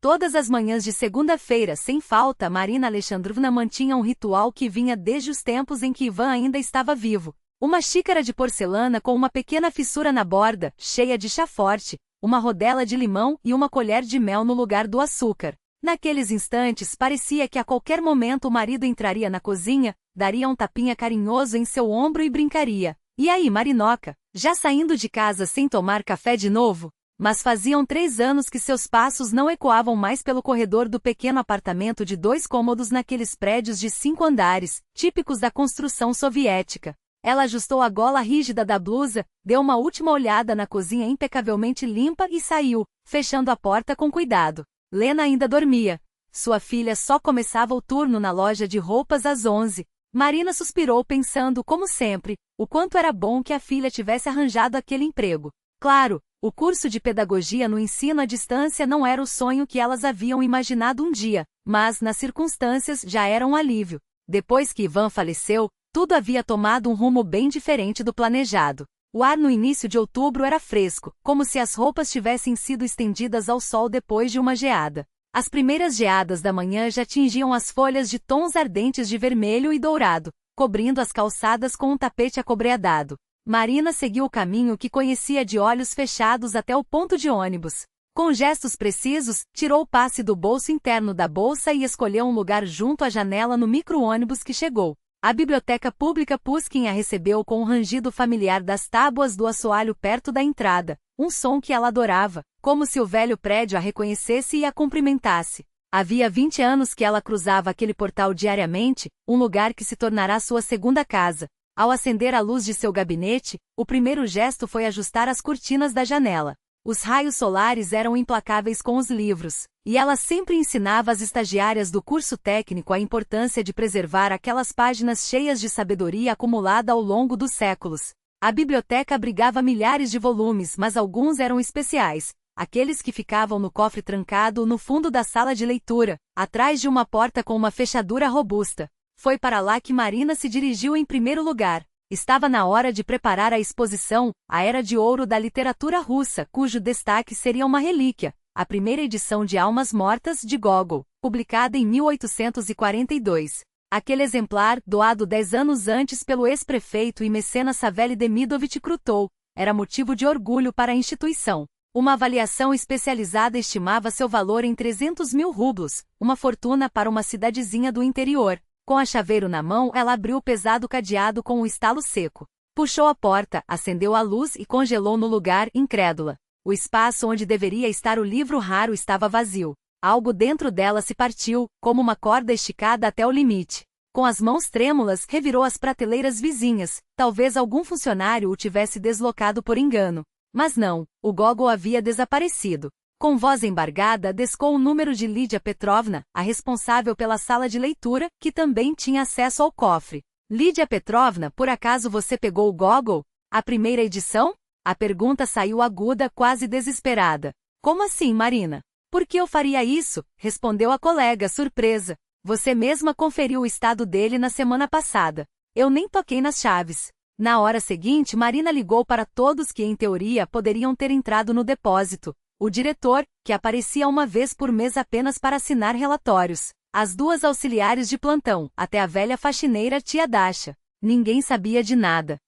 Todas as manhãs de segunda-feira, sem falta, Marina Alexandrovna mantinha um ritual que vinha desde os tempos em que Ivan ainda estava vivo. Uma xícara de porcelana com uma pequena fissura na borda, cheia de chá forte, uma rodela de limão e uma colher de mel no lugar do açúcar. Naqueles instantes, parecia que a qualquer momento o marido entraria na cozinha, daria um tapinha carinhoso em seu ombro e brincaria. E aí, Marinoca, já saindo de casa sem tomar café de novo? Mas faziam 3 anos que seus passos não ecoavam mais pelo corredor do pequeno apartamento de 2 cômodos naqueles prédios de 5 andares, típicos da construção soviética. Ela ajustou a gola rígida da blusa, deu uma última olhada na cozinha impecavelmente limpa e saiu, fechando a porta com cuidado. Lena ainda dormia. Sua filha só começava o turno na loja de roupas às 11. Marina suspirou pensando, como sempre, o quanto era bom que a filha tivesse arranjado aquele emprego. Claro, o curso de pedagogia no ensino à distância não era o sonho que elas haviam imaginado um dia, mas, nas circunstâncias, já era um alívio. Depois que Ivan faleceu, tudo havia tomado um rumo bem diferente do planejado. O ar no início de outubro era fresco, como se as roupas tivessem sido estendidas ao sol depois de uma geada. As primeiras geadas da manhã já tingiam as folhas de tons ardentes de vermelho e dourado, cobrindo as calçadas com um tapete acobreadado. Marina seguiu o caminho que conhecia de olhos fechados até o ponto de ônibus. Com gestos precisos, tirou o passe do bolso interno da bolsa e escolheu um lugar junto à janela no micro-ônibus que chegou. A biblioteca pública Pushkin a recebeu com um rangido familiar das tábuas do assoalho perto da entrada, um som que ela adorava, como se o velho prédio a reconhecesse e a cumprimentasse. Havia 20 anos que ela cruzava aquele portal diariamente, um lugar que se tornará sua segunda casa. Ao acender a luz de seu gabinete, o primeiro gesto foi ajustar as cortinas da janela. Os raios solares eram implacáveis com os livros, e ela sempre ensinava às estagiárias do curso técnico a importância de preservar aquelas páginas cheias de sabedoria acumulada ao longo dos séculos. A biblioteca abrigava milhares de volumes, mas alguns eram especiais, aqueles que ficavam no cofre trancado no fundo da sala de leitura, atrás de uma porta com uma fechadura robusta. Foi para lá que Marina se dirigiu em primeiro lugar. Estava na hora de preparar a exposição, a Era de Ouro da Literatura Russa, cujo destaque seria uma relíquia, a primeira edição de Almas Mortas, de Gogol, publicada em 1842. Aquele exemplar, doado 10 anos antes pelo ex-prefeito e mecenas Savelly Demidovich Krutov, era motivo de orgulho para a instituição. Uma avaliação especializada estimava seu valor em 300 mil rublos, uma fortuna para uma cidadezinha do interior. Com a chaveiro na mão, ela abriu o pesado cadeado com um estalo seco. Puxou a porta, acendeu a luz e congelou no lugar, incrédula. O espaço onde deveria estar o livro raro estava vazio. Algo dentro dela se partiu, como uma corda esticada até o limite. Com as mãos trêmulas, revirou as prateleiras vizinhas. Talvez algum funcionário o tivesse deslocado por engano. Mas não, o Gogol havia desaparecido. Com voz embargada, descou o número de Lídia Petrovna, a responsável pela sala de leitura, que também tinha acesso ao cofre. Lídia Petrovna, por acaso você pegou o Gogol? A primeira edição? A pergunta saiu aguda, quase desesperada. Como assim, Marina? Por que eu faria isso? Respondeu a colega, surpresa. Você mesma conferiu o estado dele na semana passada. Eu nem toquei nas chaves. Na hora seguinte, Marina ligou para todos que, em teoria, poderiam ter entrado no depósito. O diretor, que aparecia uma vez por mês apenas para assinar relatórios. As 2 auxiliares de plantão, até a velha faxineira tia Dasha. Ninguém sabia de nada.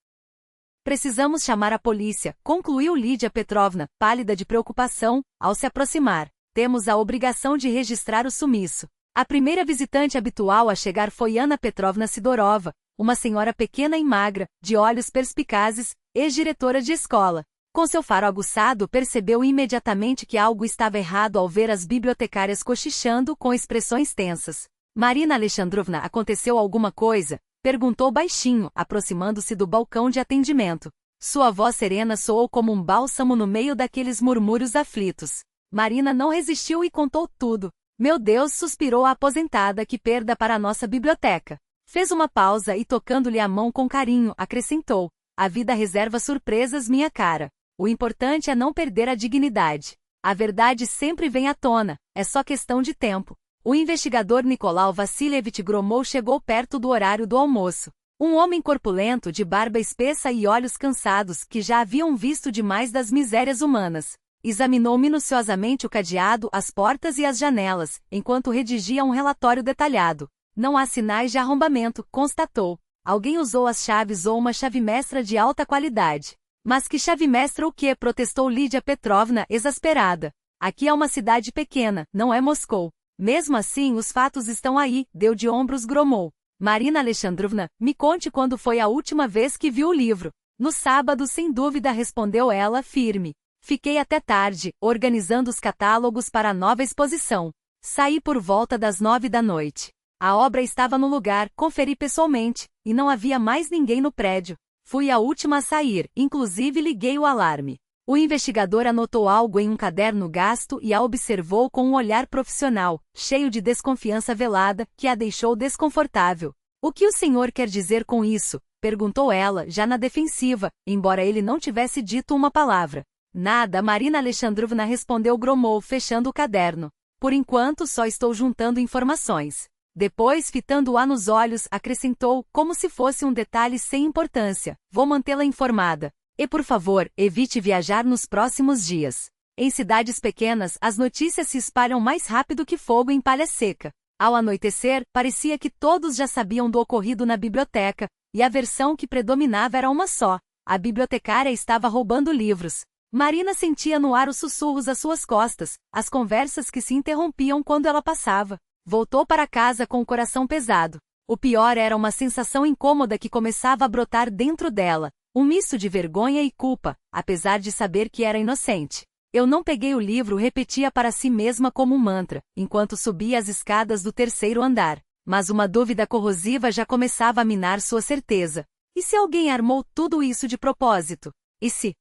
Precisamos chamar a polícia, concluiu Lídia Petrovna, pálida de preocupação, ao se aproximar. Temos a obrigação de registrar o sumiço. A primeira visitante habitual a chegar foi Ana Petrovna Sidorova, uma senhora pequena e magra, de olhos perspicazes, ex-diretora de escola. Com seu faro aguçado, percebeu imediatamente que algo estava errado ao ver as bibliotecárias cochichando com expressões tensas. Marina Alexandrovna, aconteceu alguma coisa? Perguntou baixinho, aproximando-se do balcão de atendimento. Sua voz serena soou como um bálsamo no meio daqueles murmúrios aflitos. Marina não resistiu e contou tudo. Meu Deus, suspirou a aposentada, que perda para a nossa biblioteca. Fez uma pausa e, tocando-lhe a mão com carinho, acrescentou. A vida reserva surpresas, minha cara. O importante é não perder a dignidade. A verdade sempre vem à tona, é só questão de tempo. O investigador Nicolau Vassilievich Gromov chegou perto do horário do almoço. Um homem corpulento, de barba espessa e olhos cansados, que já haviam visto demais das misérias humanas. Examinou minuciosamente o cadeado, as portas e as janelas, enquanto redigia um relatório detalhado. Não há sinais de arrombamento, constatou. Alguém usou as chaves ou uma chave mestra de alta qualidade. Mas que chave mestra o quê? Protestou Lídia Petrovna, exasperada. Aqui é uma cidade pequena, não é Moscou. Mesmo assim, os fatos estão aí, deu de ombros, gromou. Marina Alexandrovna, me conte quando foi a última vez que viu o livro. No sábado, sem dúvida, respondeu ela, firme. Fiquei até tarde, organizando os catálogos para a nova exposição. Saí por volta das 9 da noite. A obra estava no lugar, conferi pessoalmente, e não havia mais ninguém no prédio. Fui a última a sair, inclusive liguei o alarme. O investigador anotou algo em um caderno gasto e a observou com um olhar profissional, cheio de desconfiança velada, que a deixou desconfortável. O que o senhor quer dizer com isso? Perguntou ela, já na defensiva, embora ele não tivesse dito uma palavra. Nada, Marina Alexandrovna respondeu, gromou, fechando o caderno. Por enquanto só estou juntando informações. Depois, fitando-a nos olhos, acrescentou, como se fosse um detalhe sem importância. Vou mantê-la informada. E por favor, evite viajar nos próximos dias. Em cidades pequenas, as notícias se espalham mais rápido que fogo em palha seca. Ao anoitecer, parecia que todos já sabiam do ocorrido na biblioteca, e a versão que predominava era uma só. A bibliotecária estava roubando livros. Marina sentia no ar os sussurros às suas costas, as conversas que se interrompiam quando ela passava. Voltou para casa com o coração pesado. O pior era uma sensação incômoda que começava a brotar dentro dela, um misto de vergonha e culpa, apesar de saber que era inocente. Eu não peguei o livro, repetia para si mesma como um mantra, enquanto subia as escadas do terceiro andar. Mas uma dúvida corrosiva já começava a minar sua certeza. E se alguém armou tudo isso de propósito? E se...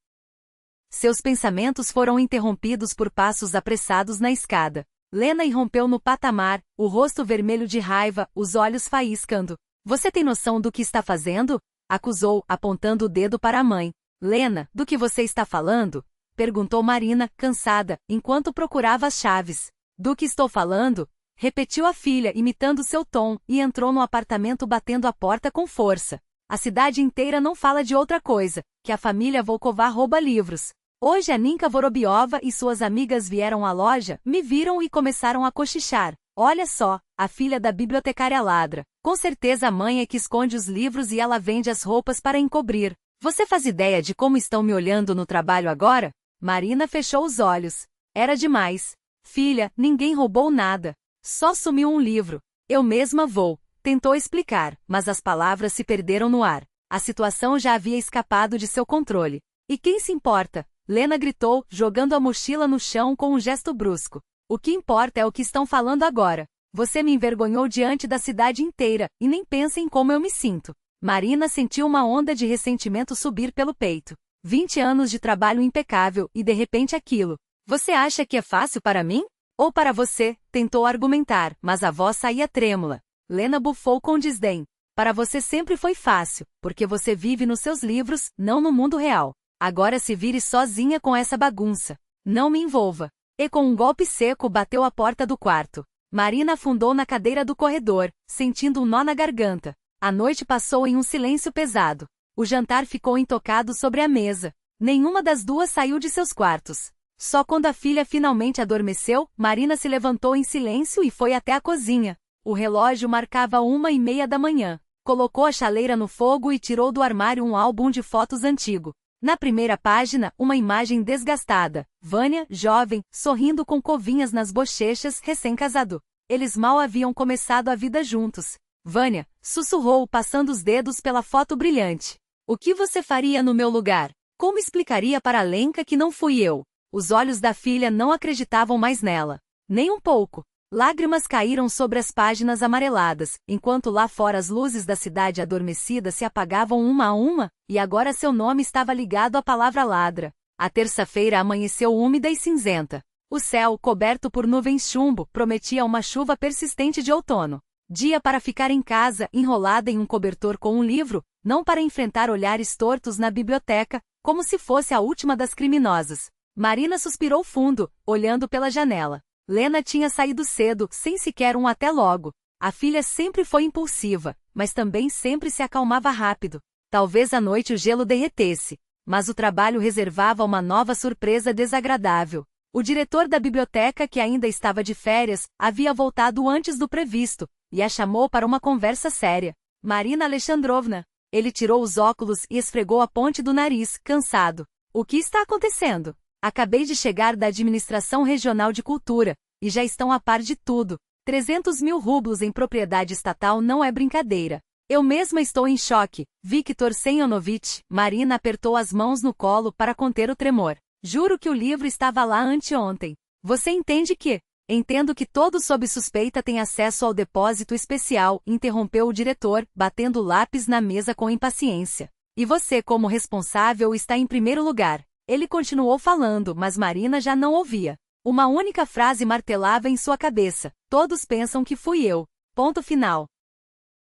Seus pensamentos foram interrompidos por passos apressados na escada. Lena irrompeu no patamar, o rosto vermelho de raiva, os olhos faiscando. Você tem noção do que está fazendo? Acusou, apontando o dedo para a mãe. Lena, do que você está falando? Perguntou Marina, cansada, enquanto procurava as chaves. Do que estou falando? Repetiu a filha, imitando seu tom, e entrou no apartamento batendo a porta com força. A cidade inteira não fala de outra coisa, que a família Volkova rouba livros. Hoje a Ninka Vorobiova e suas amigas vieram à loja, me viram e começaram a cochichar. Olha só, a filha da bibliotecária ladra. Com certeza a mãe é que esconde os livros e ela vende as roupas para encobrir. Você faz ideia de como estão me olhando no trabalho agora? Marina fechou os olhos. Era demais. Filha, ninguém roubou nada. Só sumiu um livro. Eu mesma vou. Tentou explicar, mas as palavras se perderam no ar. A situação já havia escapado de seu controle. E quem se importa? Lena gritou, jogando a mochila no chão com um gesto brusco. O que importa é o que estão falando agora. Você me envergonhou diante da cidade inteira, e nem pensa em como eu me sinto. Marina sentiu uma onda de ressentimento subir pelo peito. 20 anos de trabalho impecável, e de repente aquilo. Você acha que é fácil para mim? Ou para você? Tentou argumentar, mas a voz saía trêmula. Lena bufou com desdém. Para você sempre foi fácil, porque você vive nos seus livros, não no mundo real. Agora se vire sozinha com essa bagunça. Não me envolva. E com um golpe seco bateu a porta do quarto. Marina afundou na cadeira do corredor, sentindo um nó na garganta. A noite passou em um silêncio pesado. O jantar ficou intocado sobre a mesa. Nenhuma das duas saiu de seus quartos. Só quando a filha finalmente adormeceu, Marina se levantou em silêncio e foi até a cozinha. O relógio marcava 1:30 da manhã. Colocou a chaleira no fogo e tirou do armário um álbum de fotos antigo. Na primeira página, uma imagem desgastada. Vânia, jovem, sorrindo com covinhas nas bochechas, recém-casado. Eles mal haviam começado a vida juntos. Vânia, sussurrou, passando os dedos pela foto brilhante. O que você faria no meu lugar? Como explicaria para Lenka que não fui eu? Os olhos da filha não acreditavam mais nela. Nem um pouco. Lágrimas caíram sobre as páginas amareladas, enquanto lá fora as luzes da cidade adormecida se apagavam uma a uma, e agora seu nome estava ligado à palavra ladra. A terça-feira amanheceu úmida e cinzenta. O céu, coberto por nuvens chumbo, prometia uma chuva persistente de outono. Dia para ficar em casa, enrolada em um cobertor com um livro, não para enfrentar olhares tortos na biblioteca, como se fosse a última das criminosas. Marina suspirou fundo, olhando pela janela. Lena tinha saído cedo, sem sequer um até logo. A filha sempre foi impulsiva, mas também sempre se acalmava rápido. Talvez à noite o gelo derretesse. Mas o trabalho reservava uma nova surpresa desagradável. O diretor da biblioteca, que ainda estava de férias, havia voltado antes do previsto, e a chamou para uma conversa séria. Marina Alexandrovna. Ele tirou os óculos e esfregou a ponte do nariz, cansado. O que está acontecendo? Acabei de chegar da Administração Regional de Cultura, e já estão a par de tudo. 300 mil rublos em propriedade estatal não é brincadeira. Eu mesma estou em choque. Viktor Semyonovich. Marina apertou as mãos no colo para conter o tremor. Juro que o livro estava lá anteontem. Você entende que... Entendo que todos sob suspeita têm acesso ao depósito especial, interrompeu o diretor, batendo o lápis na mesa com impaciência. E você, como responsável, está em primeiro lugar. Ele continuou falando, mas Marina já não ouvia. Uma única frase martelava em sua cabeça. Todos pensam que fui eu. Ponto final.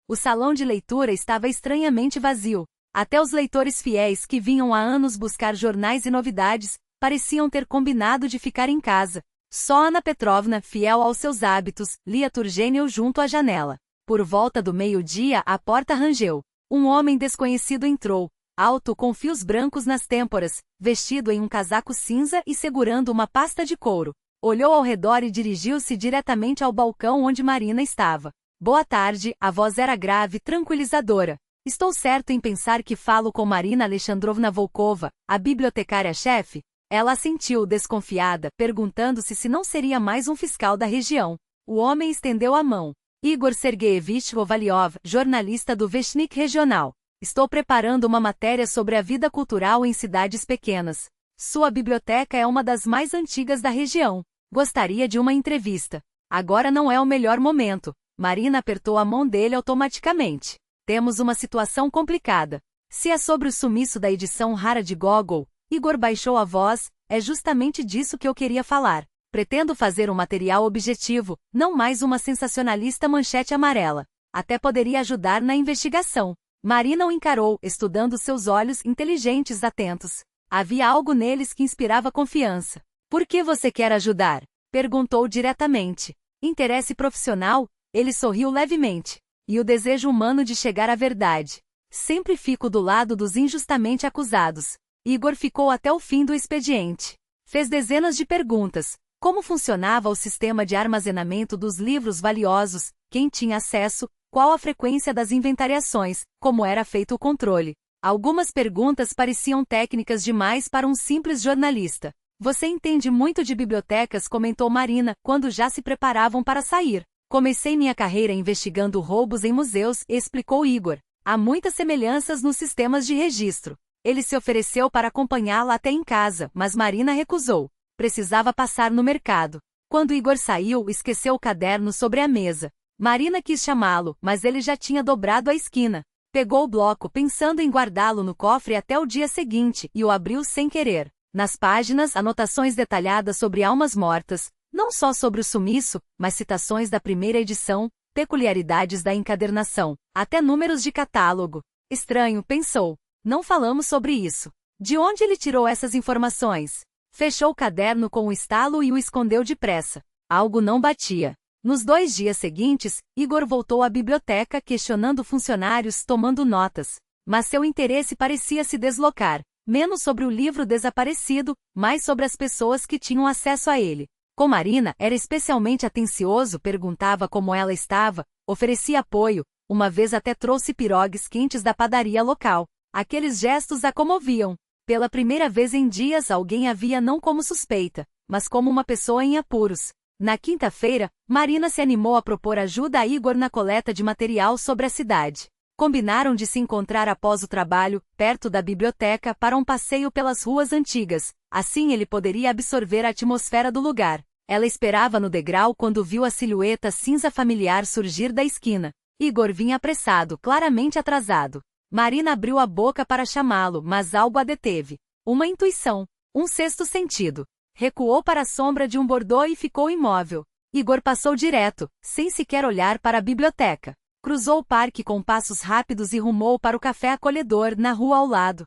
O salão de leitura estava estranhamente vazio. Até os leitores fiéis que vinham há anos buscar jornais e novidades, pareciam ter combinado de ficar em casa. Só Ana Petrovna, fiel aos seus hábitos, lia Turgenev junto à janela. Por volta do meio-dia, a porta rangeu. Um homem desconhecido entrou, alto com fios brancos nas têmporas, vestido em um casaco cinza e segurando uma pasta de couro. Olhou ao redor e dirigiu-se diretamente ao balcão onde Marina estava. Boa tarde, a voz era grave e tranquilizadora. Estou certo em pensar que falo com Marina Alexandrovna Volkova, a bibliotecária-chefe? Ela assentiu, desconfiada, perguntando-se se não seria mais um fiscal da região. O homem estendeu a mão. Igor Sergeyevich Kovaliov, jornalista do Vestnik Regional. Estou preparando uma matéria sobre a vida cultural em cidades pequenas. Sua biblioteca é uma das mais antigas da região. Gostaria de uma entrevista. Agora não é o melhor momento. Marina apertou a mão dele automaticamente. Temos uma situação complicada. Se é sobre o sumiço da edição rara de Gogol, Igor baixou a voz, é justamente disso que eu queria falar. Pretendo fazer um material objetivo, não mais uma sensacionalista manchete amarela. Até poderia ajudar na investigação. Marina o encarou, estudando seus olhos inteligentes atentos. Havia algo neles que inspirava confiança. Por que você quer ajudar? Perguntou diretamente. Interesse profissional? Ele sorriu levemente. E o desejo humano de chegar à verdade. Sempre fico do lado dos injustamente acusados. Igor ficou até o fim do expediente. Fez dezenas de perguntas. Como funcionava o sistema de armazenamento dos livros valiosos, quem tinha acesso, qual a frequência das inventariações, como era feito o controle. Algumas perguntas pareciam técnicas demais para um simples jornalista. Você entende muito de bibliotecas, comentou Marina, quando já se preparavam para sair. Comecei minha carreira investigando roubos em museus, explicou Igor. Há muitas semelhanças nos sistemas de registro. Ele se ofereceu para acompanhá-la até em casa, mas Marina recusou. Precisava passar no mercado. Quando Igor saiu, esqueceu o caderno sobre a mesa. Marina quis chamá-lo, mas ele já tinha dobrado a esquina. Pegou o bloco pensando em guardá-lo no cofre até o dia seguinte e o abriu sem querer. Nas páginas, anotações detalhadas sobre almas mortas, não só sobre o sumiço, mas citações da primeira edição, peculiaridades da encadernação, até números de catálogo. Estranho, pensou. Não falamos sobre isso. De onde ele tirou essas informações? Fechou o caderno com um estalo e o escondeu depressa. Algo não batia. Nos 2 dias seguintes, Igor voltou à biblioteca questionando funcionários, tomando notas. Mas seu interesse parecia se deslocar, menos sobre o livro desaparecido, mais sobre as pessoas que tinham acesso a ele. Com Marina, era especialmente atencioso, perguntava como ela estava, oferecia apoio, uma vez até trouxe pirogues quentes da padaria local. Aqueles gestos a comoviam. Pela primeira vez em dias alguém a via não como suspeita, mas como uma pessoa em apuros. Na quinta-feira, Marina se animou a propor ajuda a Igor na coleta de material sobre a cidade. Combinaram de se encontrar após o trabalho, perto da biblioteca, para um passeio pelas ruas antigas. Assim ele poderia absorver a atmosfera do lugar. Ela esperava no degrau quando viu a silhueta cinza familiar surgir da esquina. Igor vinha apressado, claramente atrasado. Marina abriu a boca para chamá-lo, mas algo a deteve. Uma intuição. Um sexto sentido. Recuou para a sombra de um bordô e ficou imóvel. Igor passou direto, sem sequer olhar para a biblioteca. Cruzou o parque com passos rápidos e rumou para o café acolhedor, na rua ao lado.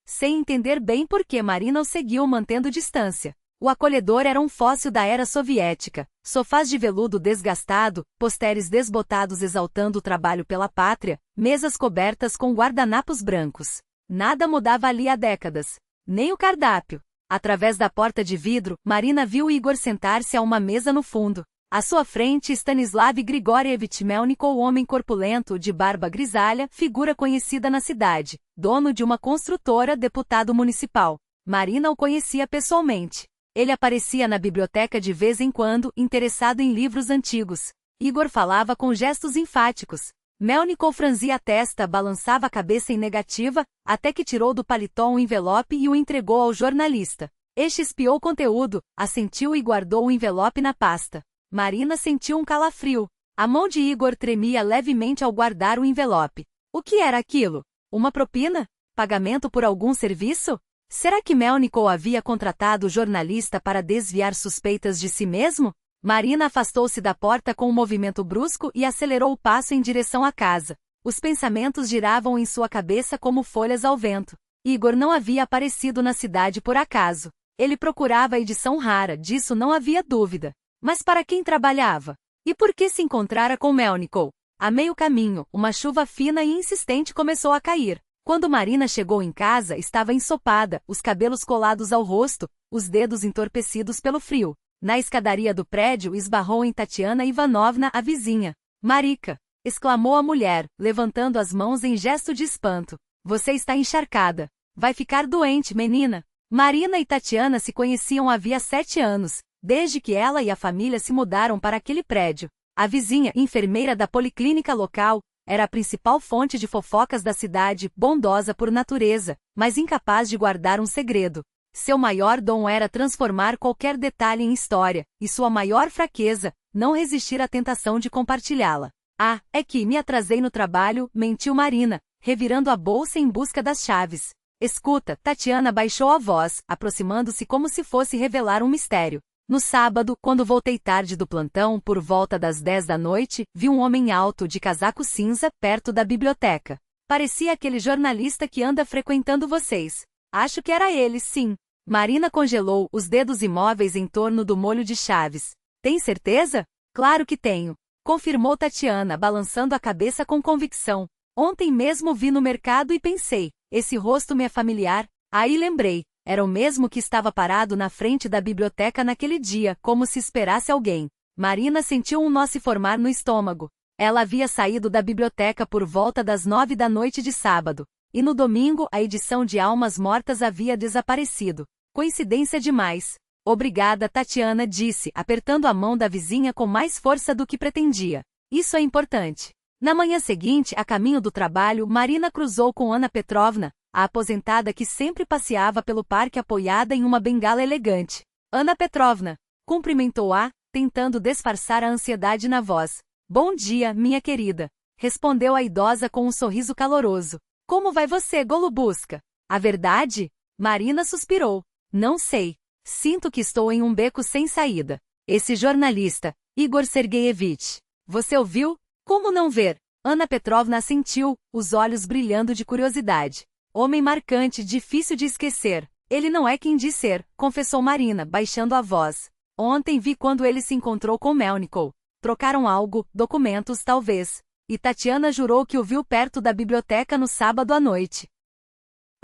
Sem entender bem por que Marina o seguiu mantendo distância. O acolhedor era um fóssil da era soviética, sofás de veludo desgastado, posteres desbotados exaltando o trabalho pela pátria, mesas cobertas com guardanapos brancos. Nada mudava ali há décadas. Nem o cardápio. Através da porta de vidro, Marina viu Igor sentar-se a uma mesa no fundo. À sua frente, Stanislav Grigorievich Melnikov, homem corpulento, de barba grisalha, figura conhecida na cidade, dono de uma construtora, deputado municipal. Marina o conhecia pessoalmente. Ele aparecia na biblioteca de vez em quando, interessado em livros antigos. Igor falava com gestos enfáticos. Melnikov franzia a testa, balançava a cabeça em negativa, até que tirou do paletó um envelope e o entregou ao jornalista. Este espiou o conteúdo, assentiu e guardou o envelope na pasta. Marina sentiu um calafrio. A mão de Igor tremia levemente ao guardar o envelope. O que era aquilo? Uma propina? Pagamento por algum serviço? Será que Melnikov havia contratado o jornalista para desviar suspeitas de si mesmo? Marina afastou-se da porta com um movimento brusco e acelerou o passo em direção à casa. Os pensamentos giravam em sua cabeça como folhas ao vento. Igor não havia aparecido na cidade por acaso. Ele procurava a edição rara, disso não havia dúvida. Mas para quem trabalhava? E por que se encontrara com Melnikov? A meio caminho, uma chuva fina e insistente começou a cair. Quando Marina chegou em casa, estava ensopada, os cabelos colados ao rosto, os dedos entorpecidos pelo frio. Na escadaria do prédio esbarrou em Tatiana Ivanovna, a vizinha. Marica! Exclamou a mulher, levantando as mãos em gesto de espanto. Você está encharcada. Vai ficar doente, menina. Marina e Tatiana se conheciam havia 7 anos, desde que ela e a família se mudaram para aquele prédio. A vizinha, enfermeira da policlínica local, era a principal fonte de fofocas da cidade, bondosa por natureza, mas incapaz de guardar um segredo. Seu maior dom era transformar qualquer detalhe em história, e sua maior fraqueza, não resistir à tentação de compartilhá-la. Ah, é que me atrasei no trabalho, mentiu Marina, revirando a bolsa em busca das chaves. Escuta, Tatiana baixou a voz, aproximando-se como se fosse revelar um mistério. No sábado, quando voltei tarde do plantão, por volta das 10 da noite, vi um homem alto de casaco cinza, perto da biblioteca. Parecia aquele jornalista que anda frequentando vocês. Acho que era ele, sim. Marina congelou os dedos imóveis em torno do molho de chaves. Tem certeza? Claro que tenho. Confirmou Tatiana, balançando a cabeça com convicção. Ontem mesmo vi no mercado e pensei, esse rosto me é familiar. Aí lembrei, era o mesmo que estava parado na frente da biblioteca naquele dia, como se esperasse alguém. Marina sentiu um nó se formar no estômago. Ela havia saído da biblioteca por volta das 9 da noite de sábado. E no domingo, a edição de Almas Mortas havia desaparecido. Coincidência demais. Obrigada, Tatiana disse, apertando a mão da vizinha com mais força do que pretendia. Isso é importante. Na manhã seguinte, a caminho do trabalho, Marina cruzou com Ana Petrovna, a aposentada que sempre passeava pelo parque apoiada em uma bengala elegante. Ana Petrovna, cumprimentou-a, tentando disfarçar a ansiedade na voz. Bom dia, minha querida. Respondeu a idosa com um sorriso caloroso. Como vai você, Golubusca? A verdade? Marina suspirou. Não sei. Sinto que estou em um beco sem saída. Esse jornalista, Igor Sergeyevich. Você ouviu? Como não ver? Ana Petrovna assentiu, os olhos brilhando de curiosidade. Homem marcante, difícil de esquecer. Ele não é quem diz ser, confessou Marina, baixando a voz. Ontem vi quando ele se encontrou com Melnikov. Trocaram algo, documentos talvez. E Tatiana jurou que o viu perto da biblioteca no sábado à noite.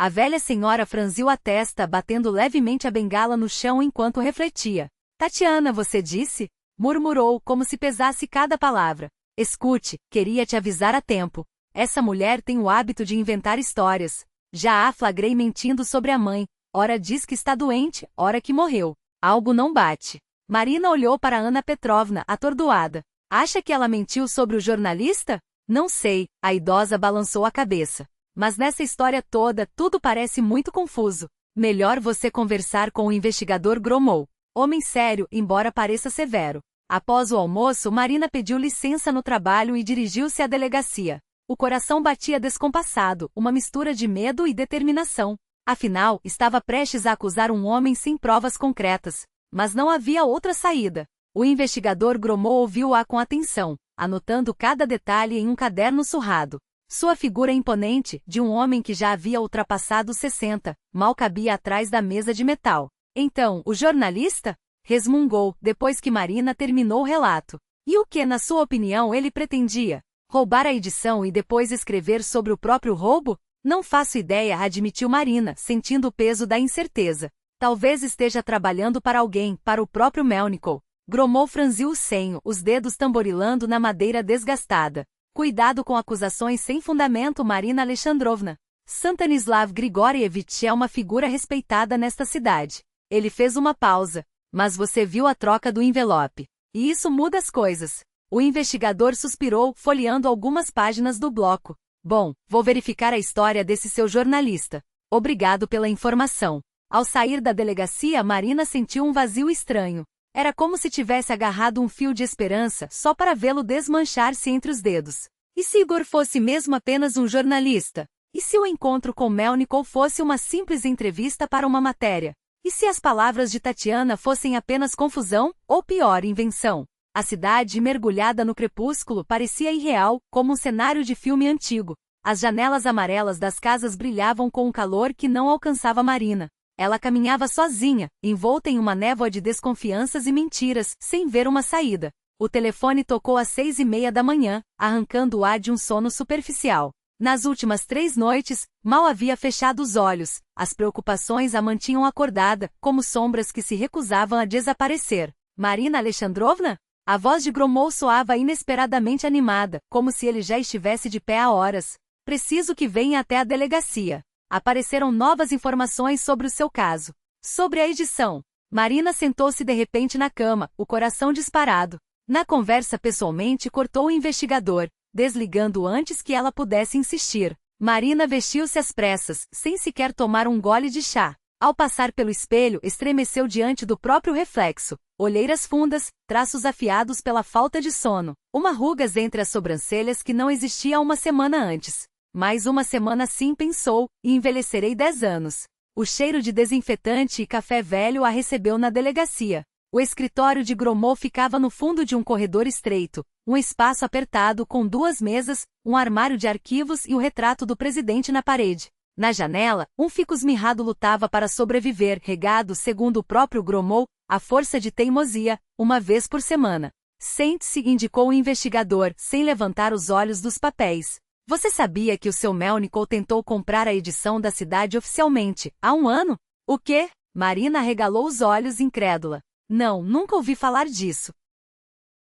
A velha senhora franziu a testa, batendo levemente a bengala no chão enquanto refletia. Tatiana, você disse? Murmurou, como se pesasse cada palavra. Escute, queria te avisar a tempo. Essa mulher tem o hábito de inventar histórias. Já a flagrei mentindo sobre a mãe. Ora diz que está doente, ora que morreu. Algo não bate. Marina olhou para Ana Petrovna, atordoada. Acha que ela mentiu sobre o jornalista? Não sei, a idosa balançou a cabeça. Mas nessa história toda, tudo parece muito confuso. Melhor você conversar com o investigador Gromov. Homem sério, embora pareça severo. Após o almoço, Marina pediu licença no trabalho e dirigiu-se à delegacia. O coração batia descompassado, uma mistura de medo e determinação. Afinal, estava prestes a acusar um homem sem provas concretas. Mas não havia outra saída. O investigador Gromov ouviu-a com atenção, anotando cada detalhe em um caderno surrado. Sua figura imponente, de um homem que já havia ultrapassado os 60, mal cabia atrás da mesa de metal. Então, o jornalista? Resmungou, depois que Marina terminou o relato. E o que, na sua opinião, ele pretendia? Roubar a edição e depois escrever sobre o próprio roubo? Não faço ideia, admitiu Marina, sentindo o peso da incerteza. Talvez esteja trabalhando para alguém, para o próprio Melnikov. Gromov franziu o senho, os dedos tamborilando na madeira desgastada. Cuidado com acusações sem fundamento, Marina Alexandrovna. Stanislav Grigorievich é uma figura respeitada nesta cidade. Ele fez uma pausa. Mas você viu a troca do envelope. E isso muda as coisas. O investigador suspirou, folheando algumas páginas do bloco. Bom, vou verificar a história desse seu jornalista. Obrigado pela informação. Ao sair da delegacia, Marina sentiu um vazio estranho. Era como se tivesse agarrado um fio de esperança só para vê-lo desmanchar-se entre os dedos. E se Igor fosse mesmo apenas um jornalista? E se o encontro com Melnikov fosse uma simples entrevista para uma matéria? E se as palavras de Tatiana fossem apenas confusão, ou pior, invenção? A cidade, mergulhada no crepúsculo, parecia irreal, como um cenário de filme antigo. As janelas amarelas das casas brilhavam com um calor que não alcançava Marina. Ela caminhava sozinha, envolta em uma névoa de desconfianças e mentiras, sem ver uma saída. O telefone tocou às 6:30 da manhã, arrancando o ar de um sono superficial. Nas últimas 3 noites, mal havia fechado os olhos. As preocupações a mantinham acordada, como sombras que se recusavam a desaparecer. Marina Alexandrovna? A voz de Gromov soava inesperadamente animada, como se ele já estivesse de pé há horas. Preciso que venha até a delegacia. Apareceram novas informações sobre o seu caso. Sobre a edição. Marina sentou-se de repente na cama, o coração disparado. Na conversa pessoalmente cortou o investigador, desligando antes que ela pudesse insistir. Marina vestiu-se às pressas, sem sequer tomar um gole de chá. Ao passar pelo espelho, estremeceu diante do próprio reflexo. Olheiras fundas, traços afiados pela falta de sono, uma rugas entre as sobrancelhas que não existia há uma semana antes. Mais uma semana sim, pensou, e envelhecerei 10 anos. O cheiro de desinfetante e café velho a recebeu na delegacia. O escritório de Gromov ficava no fundo de um corredor estreito, um espaço apertado com 2 mesas, um armário de arquivos e o retrato do presidente na parede. Na janela, um ficus mirrado lutava para sobreviver, regado, segundo o próprio Gromov, à força de teimosia, uma vez por semana. Sente-se, indicou o investigador, sem levantar os olhos dos papéis. Você sabia que o seu Melnikov tentou comprar a edição da cidade oficialmente, há 1 ano? O quê? Marina arregalou os olhos, incrédula. Não, nunca ouvi falar disso.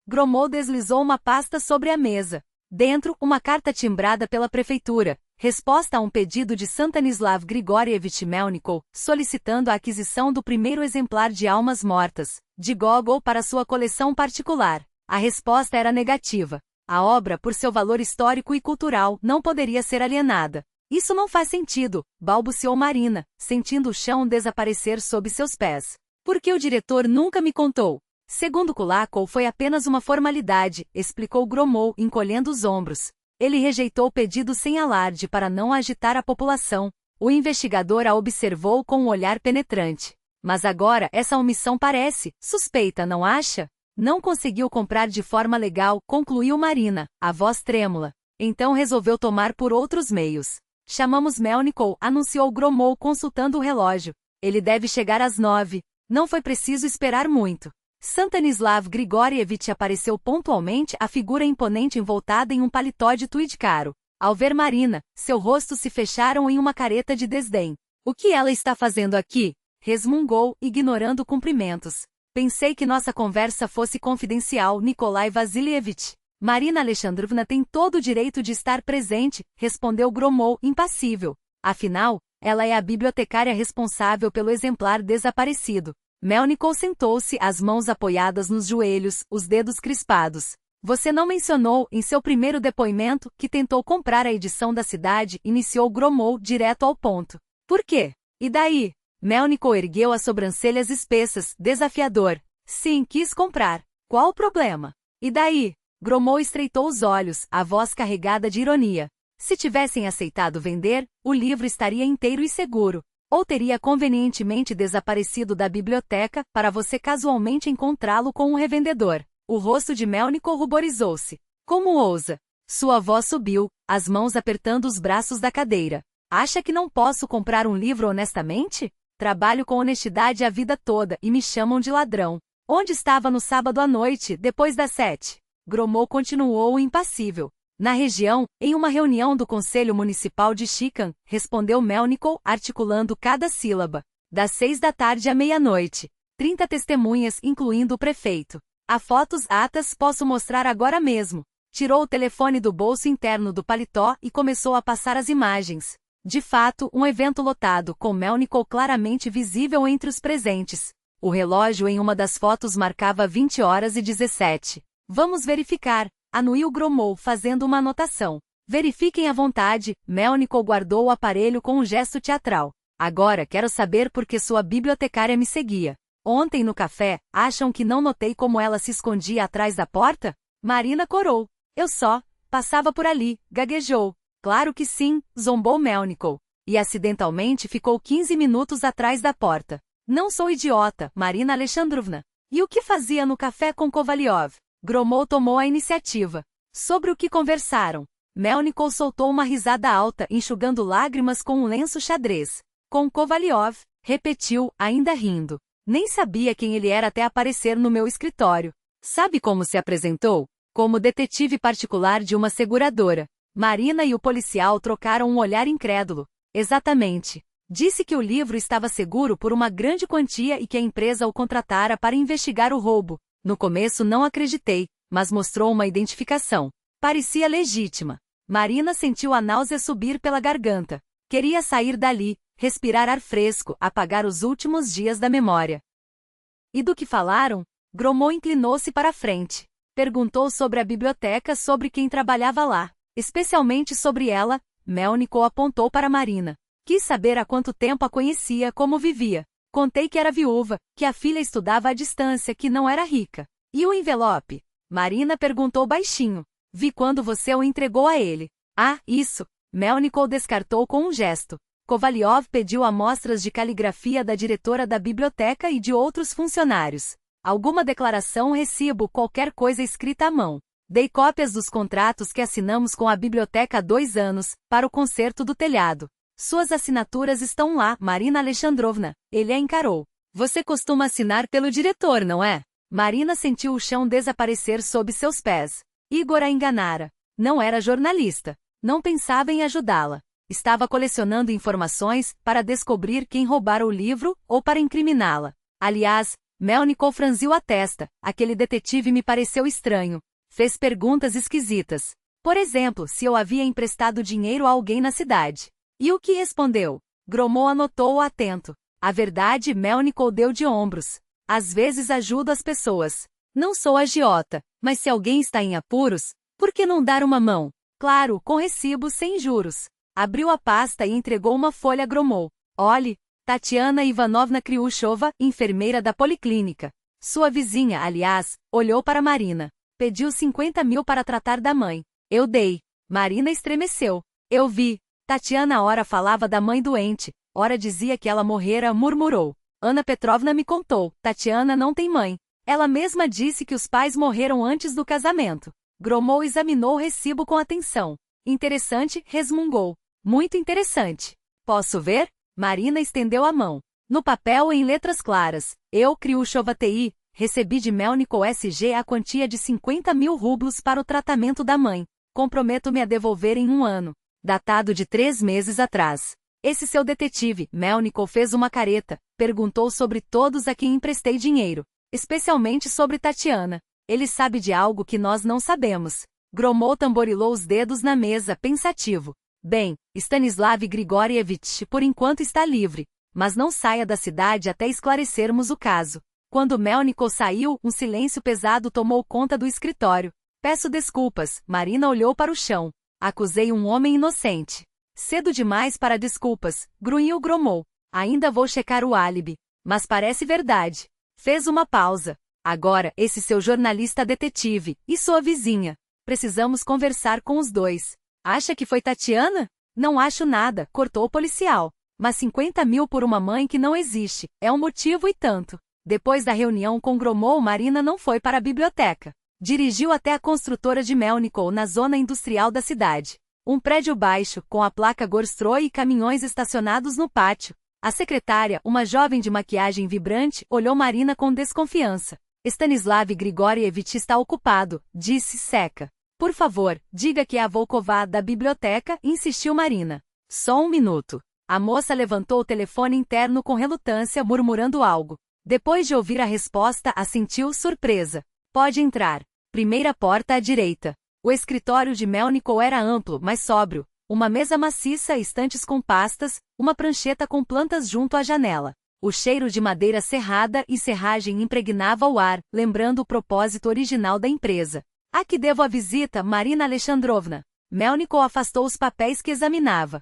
Gromov deslizou uma pasta sobre a mesa. Dentro, uma carta timbrada pela prefeitura, resposta a um pedido de Stanislav Grigorievich Melnikov, solicitando a aquisição do primeiro exemplar de Almas Mortas, de Gogol para sua coleção particular. A resposta era negativa. A obra, por seu valor histórico e cultural, não poderia ser alienada. Isso não faz sentido, balbuciou Marina, sentindo o chão desaparecer sob seus pés. Por que o diretor nunca me contou? Segundo Kulakov, foi apenas uma formalidade, explicou Gromov, encolhendo os ombros. Ele rejeitou o pedido sem alarde para não agitar a população. O investigador a observou com um olhar penetrante. Mas agora essa omissão parece suspeita, não acha? Não conseguiu comprar de forma legal, concluiu Marina, a voz trêmula. Então resolveu tomar por outros meios. Chamamos Melnikov, anunciou Gromov consultando o relógio. Ele deve chegar às 9. Não foi preciso esperar muito. Stanislav Grigorievich apareceu pontualmente, a figura imponente envoltada em um paletó de tweed caro. Ao ver Marina, seu rosto se fecharam em uma careta de desdém. O que ela está fazendo aqui? Resmungou, ignorando cumprimentos. Pensei que nossa conversa fosse confidencial, Nikolai Vasilievich. Marina Alexandrovna tem todo o direito de estar presente, respondeu Gromov, impassível. Afinal, ela é a bibliotecária responsável pelo exemplar desaparecido. Melnikov sentou-se, as mãos apoiadas nos joelhos, os dedos crispados. Você não mencionou, em seu primeiro depoimento, que tentou comprar a edição da cidade, iniciou Gromov direto ao ponto. Por quê? E daí? Melnikov ergueu as sobrancelhas espessas, desafiador. Sim, quis comprar. Qual o problema? E daí? Gromov estreitou os olhos, a voz carregada de ironia. Se tivessem aceitado vender, o livro estaria inteiro e seguro. Ou teria convenientemente desaparecido da biblioteca, para você casualmente encontrá-lo com um revendedor. O rosto de Melnikov ruborizou-se. Como ousa? Sua voz subiu, as mãos apertando os braços da cadeira. Acha que não posso comprar um livro honestamente? Trabalho com honestidade a vida toda e me chamam de ladrão. Onde estava no sábado à noite, depois das 7? Gromov continuou impassível. Na região, em uma reunião do Conselho Municipal de Chican, respondeu Melnikov, articulando cada sílaba. Das 6 da tarde à meia-noite. 30 testemunhas, incluindo o prefeito. Há fotos, atas, posso mostrar agora mesmo. Tirou o telefone do bolso interno do paletó e começou a passar as imagens. De fato, um evento lotado, com Melnikov claramente visível entre os presentes. O relógio em uma das fotos marcava 20 horas e 17. Vamos verificar, anuiu Gromov fazendo uma anotação. Verifiquem à vontade, Melnikov guardou o aparelho com um gesto teatral. Agora quero saber por que sua bibliotecária me seguia. Ontem no café, acham que não notei como ela se escondia atrás da porta? Marina corou. Eu só passava por ali, gaguejou. Claro que sim, zombou Melnikov. E acidentalmente ficou 15 minutos atrás da porta. Não sou idiota, Marina Alexandrovna. E o que fazia no café com Kovalyov? Gromov tomou a iniciativa. Sobre o que conversaram? Melnikov soltou uma risada alta, enxugando lágrimas com um lenço xadrez. Com Kovalyov, repetiu, ainda rindo. Nem sabia quem ele era até aparecer no meu escritório. Sabe como se apresentou? Como detetive particular de uma seguradora. Marina e o policial trocaram um olhar incrédulo. Exatamente. Disse que o livro estava seguro por uma grande quantia e que a empresa o contratara para investigar o roubo. No começo não acreditei, mas mostrou uma identificação. Parecia legítima. Marina sentiu a náusea subir pela garganta. Queria sair dali, respirar ar fresco, apagar os últimos dias da memória. E do que falaram? Gromov inclinou-se para a frente. Perguntou sobre a biblioteca, sobre quem trabalhava lá. Especialmente sobre ela, Melnikov apontou para Marina. Quis saber há quanto tempo a conhecia, como vivia. Contei que era viúva, que a filha estudava à distância, que não era rica. E o envelope? Marina perguntou baixinho. Vi quando você o entregou a ele. Ah, isso. Melnikov descartou com um gesto. Kovalyov pediu amostras de caligrafia da diretora da biblioteca e de outros funcionários. Alguma declaração, recibo, qualquer coisa escrita à mão. Dei cópias dos contratos que assinamos com a biblioteca há 2 anos, para o conserto do telhado. Suas assinaturas estão lá, Marina Alexandrovna. Ele a encarou. Você costuma assinar pelo diretor, não é? Marina sentiu o chão desaparecer sob seus pés. Igor a enganara. Não era jornalista. Não pensava em ajudá-la. Estava colecionando informações para descobrir quem roubara o livro ou para incriminá-la. Aliás, Melnikov franziu a testa. Aquele detetive me pareceu estranho. Fez perguntas esquisitas. Por exemplo, se eu havia emprestado dinheiro a alguém na cidade. E o que respondeu? Gromov anotou-o atento. A verdade, Melnikov deu de ombros. Às vezes ajudo as pessoas. Não sou agiota, mas se alguém está em apuros, por que não dar uma mão? Claro, com recibo sem juros. Abriu a pasta e entregou uma folha a Gromov. Olhe, Tatiana Ivanovna Kriushova, enfermeira da policlínica. Sua vizinha, aliás, olhou para Marina. Pediu 50 mil para tratar da mãe. Eu dei. Marina estremeceu. Eu vi. Tatiana ora falava da mãe doente, ora dizia que ela morrera, murmurou. Ana Petrovna me contou. Tatiana não tem mãe. Ela mesma disse que os pais morreram antes do casamento. Gromov examinou o recibo com atenção. Interessante, resmungou. Muito interessante. Posso ver? Marina estendeu a mão. No papel em letras claras. Eu, Kriushova TI, recebi de Melnikov SG a quantia de 50 mil rublos para o tratamento da mãe. Comprometo-me a devolver em 1 ano. Datado de 3 meses atrás. Esse seu detetive, Melnikov, fez uma careta, perguntou sobre todos a quem emprestei dinheiro. Especialmente sobre Tatiana. Ele sabe de algo que nós não sabemos. Gromov tamborilou os dedos na mesa, pensativo. Bem, Stanislav Grigorievich por enquanto está livre, mas não saia da cidade até esclarecermos o caso. Quando Melnikov saiu, um silêncio pesado tomou conta do escritório. Peço desculpas, Marina olhou para o chão. Acusei um homem inocente. Cedo demais para desculpas, grunhiu Gromov. Ainda vou checar o álibi. Mas parece verdade. Fez uma pausa. Agora, esse seu jornalista detetive, e sua vizinha. Precisamos conversar com os dois. Acha que foi Tatiana? Não acho nada, cortou o policial. Mas 50 mil por uma mãe que não existe, é um motivo e tanto. Depois da reunião com Gromov, Marina não foi para a biblioteca. Dirigiu até a construtora de Melnikov na zona industrial da cidade. Um prédio baixo, com a placa Gorstroy e caminhões estacionados no pátio. A secretária, uma jovem de maquiagem vibrante, olhou Marina com desconfiança. Stanislav Grigorievich está ocupado, disse seca. Por favor, diga que é a Volkova da biblioteca, insistiu Marina. Só um minuto. A moça levantou o telefone interno com relutância, murmurando algo. Depois de ouvir a resposta, assentiu, surpresa. Pode entrar. Primeira porta à direita. O escritório de Melnikov era amplo, mas sóbrio. Uma mesa maciça, estantes com pastas, uma prancheta com plantas junto à janela. O cheiro de madeira serrada e serragem impregnava o ar, lembrando o propósito original da empresa. A que devo a visita, Marina Alexandrovna? Melnikov afastou os papéis que examinava.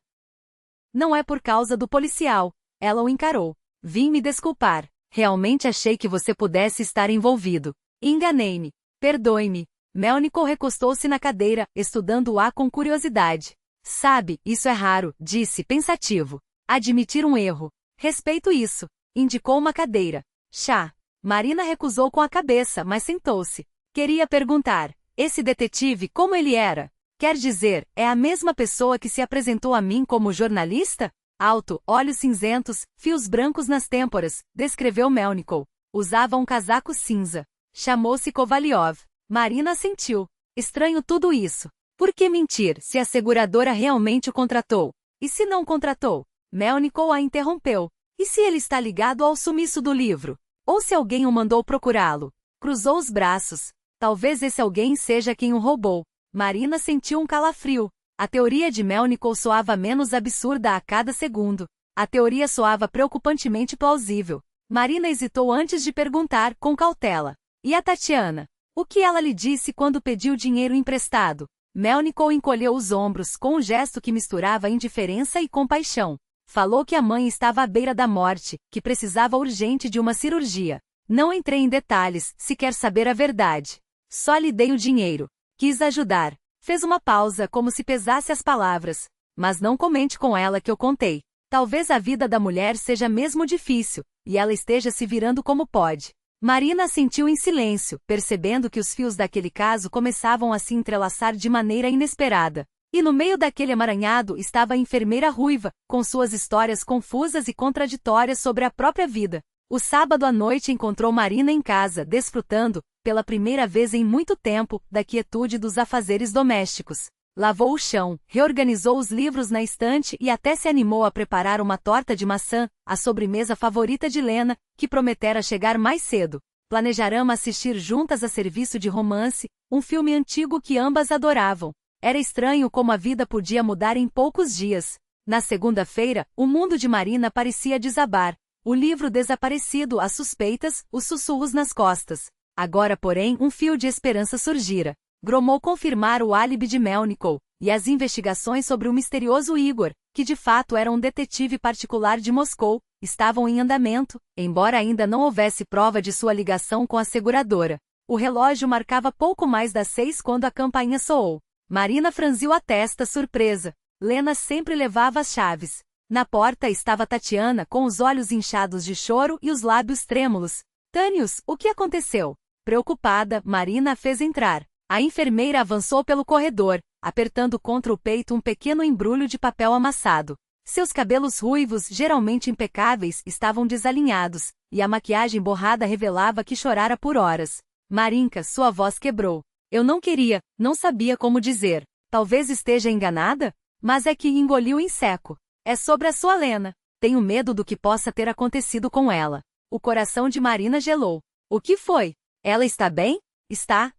Não é por causa do policial. Ela o encarou. Vim me desculpar. Realmente achei que você pudesse estar envolvido. Enganei-me. Perdoe-me. Melnikov recostou-se na cadeira, estudando-a com curiosidade. Sabe, isso é raro, disse, pensativo. Admitir um erro. Respeito isso. Indicou uma cadeira. Chá. Marina recusou com a cabeça, mas sentou-se. Queria perguntar. Esse detetive, como ele era? Quer dizer, é a mesma pessoa que se apresentou a mim como jornalista? Alto, olhos cinzentos, fios brancos nas têmporas, descreveu Melnikov. Usava um casaco cinza. Chamou-se Kovalyov. Marina assentiu. Estranho tudo isso. Por que mentir se a seguradora realmente o contratou? E se não contratou? Melnikov a interrompeu. E se ele está ligado ao sumiço do livro? Ou se alguém o mandou procurá-lo? Cruzou os braços. Talvez esse alguém seja quem o roubou. Marina sentiu um calafrio. A teoria de Melnikov soava menos absurda a cada segundo. A teoria soava preocupantemente plausível. Marina hesitou antes de perguntar, com cautela. E a Tatiana? O que ela lhe disse quando pediu dinheiro emprestado? Melnikov encolheu os ombros com um gesto que misturava indiferença e compaixão. Falou que a mãe estava à beira da morte, que precisava urgente de uma cirurgia. Não entrei em detalhes, se quer saber a verdade. Só lhe dei o dinheiro. Quis ajudar. Fez uma pausa como se pesasse as palavras. Mas não comente com ela que eu contei. Talvez a vida da mulher seja mesmo difícil, e ela esteja se virando como pode. Marina assentiu em silêncio, percebendo que os fios daquele caso começavam a se entrelaçar de maneira inesperada. E no meio daquele emaranhado estava a enfermeira ruiva, com suas histórias confusas e contraditórias sobre a própria vida. O sábado à noite encontrou Marina em casa, desfrutando, pela primeira vez em muito tempo, da quietude dos afazeres domésticos. Lavou o chão, reorganizou os livros na estante e até se animou a preparar uma torta de maçã, a sobremesa favorita de Lena, que prometera chegar mais cedo. Planejaram assistir juntas a serviço de romance, um filme antigo que ambas adoravam. Era estranho como a vida podia mudar em poucos dias. Na segunda-feira, o mundo de Marina parecia desabar. O livro desaparecido, as suspeitas, os sussurros nas costas. Agora, porém, um fio de esperança surgira. Gromou confirmar o álibi de Melnikov, e as investigações sobre o misterioso Igor, que de fato era um detetive particular de Moscou, estavam em andamento, embora ainda não houvesse prova de sua ligação com a seguradora. O relógio marcava pouco mais das 6 quando a campainha soou. Marina franziu a testa, surpresa. Lena sempre levava as chaves. Na porta estava Tatiana, com os olhos inchados de choro e os lábios trêmulos. Tânios, o que aconteceu? Preocupada, Marina a fez entrar. A enfermeira avançou pelo corredor, apertando contra o peito um pequeno embrulho de papel amassado. Seus cabelos ruivos, geralmente impecáveis, estavam desalinhados, e a maquiagem borrada revelava que chorara por horas. Marinka, sua voz quebrou. Eu não queria, não sabia como dizer. Talvez esteja enganada? Mas é que engoliu em seco. É sobre a sua Lena. Tenho medo do que possa ter acontecido com ela. O coração de Marina gelou. O que foi? Ela está bem? Está,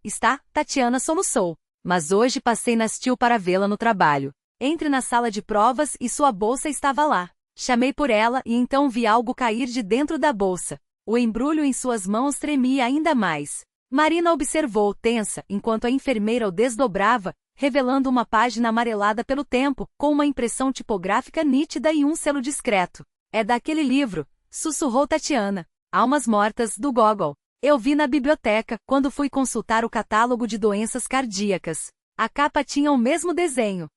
Tatiana soluçou. Mas hoje passei na Stil para vê-la no trabalho. Entre na sala de provas e sua bolsa estava lá. Chamei por ela e então vi algo cair de dentro da bolsa. O embrulho em suas mãos tremia ainda mais. Marina observou, tensa, enquanto a enfermeira o desdobrava, revelando uma página amarelada pelo tempo, com uma impressão tipográfica nítida e um selo discreto. É daquele livro, sussurrou Tatiana. Almas Mortas, do Gogol. Eu vi na biblioteca, quando fui consultar o catálogo de doenças cardíacas. A capa tinha o mesmo desenho.